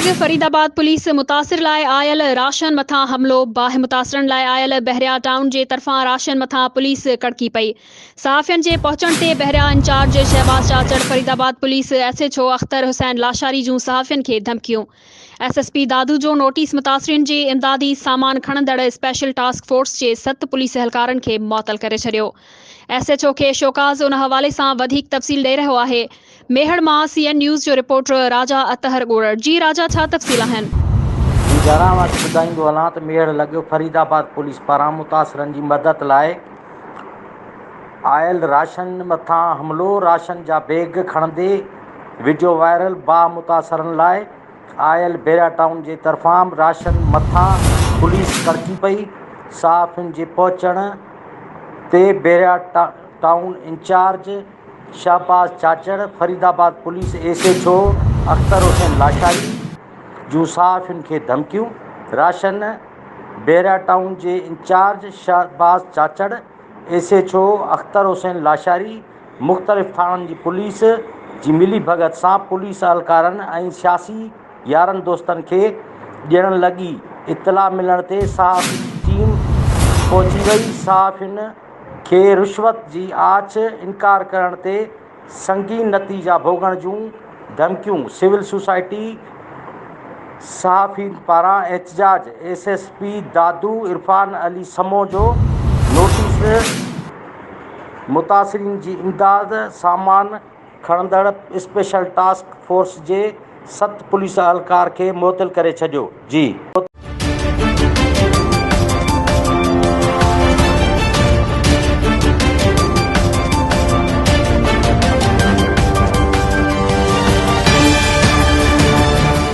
लॻ फरीदाबाद पुलिस मुतासिर लाइ आयल राशन मथां हमिलो। बाहि मुतासिरनि लाइ आयल बहरिया टाउन जे तरफ़ां राशन मथां पुलिस कड़की पई। सहाफ़ियुनि जे पहुचण ते बहरिया in charge Shahbaz चाचड़, Faridabad police SHO Akhtar Hussain Lashari जूं सहाफ़ियुनि खे धमकियूं। SSP दादू जो नोटिस मुतासिरनि जे इमदादी सामान खणंदड़ स्पेशल टास्क फोर्स जे 7 पुलिस एहलकारनि खे मुअतल करे छॾियो। SHO खे शोकाज़ उन हवाले सां वधीक तफ़सील ॾेई रहियो आहे। मेहड़ मां CN न्यूज़ जो रिपोर्टर राजा अतहर गोड़। जी राजा, छा तफ़सील आहिनि? जी जरा मां ॿुधाईंदो हलां त मेहड़ लॻ फरीदाबाद पुलिस पारां मुतासिरनि जी मदद लाइ आयल राशन मथां हमिलो। राशन जा बैग खणंदे वीडियो वायरल। मुतासिरनि लाइ आयल बहरिया टाउन जे तरफ़ां राशन मथां पुलिस कड़की पई। सहाफ़ियुनि जे पहुचण ते बहरिया town in charge Shahbaz चाचड़, Faridabad police SHO Akhtar Hussain Lashari जूं सहाफ़ियुनि खे धमकियूं। राशन बहरिया टाउन जे इंचार्ज शहबाज चाचड़, SHO अख्तर हुसैन लाशारी मुख़्तलिफ़ थाणनि जी पुलिस जी मिली भगत सां पुलिस एहलकारनि ऐं सियासी यारनि दोस्तनि खे ॾियण लॻी। इतला मिलण ते सहाफ़ी टीम पहुची वई। सहाफ़ियुनि खे रिश्वत जी आछ, इनकार करण ते संगीन नतीजा भोगण जूं धमकियूं। सिविल सोसाइटी सहाफ़ी पारां एहतजाज। SSP दादू इरफान अली समो जो नोटिस मुतासिरीन जी इमदाद सामान खणंदड़ स्पेशल टास्क फोर्स जे 7 पुलिस एहलकार खे मुअतल करे छॾियो। जी।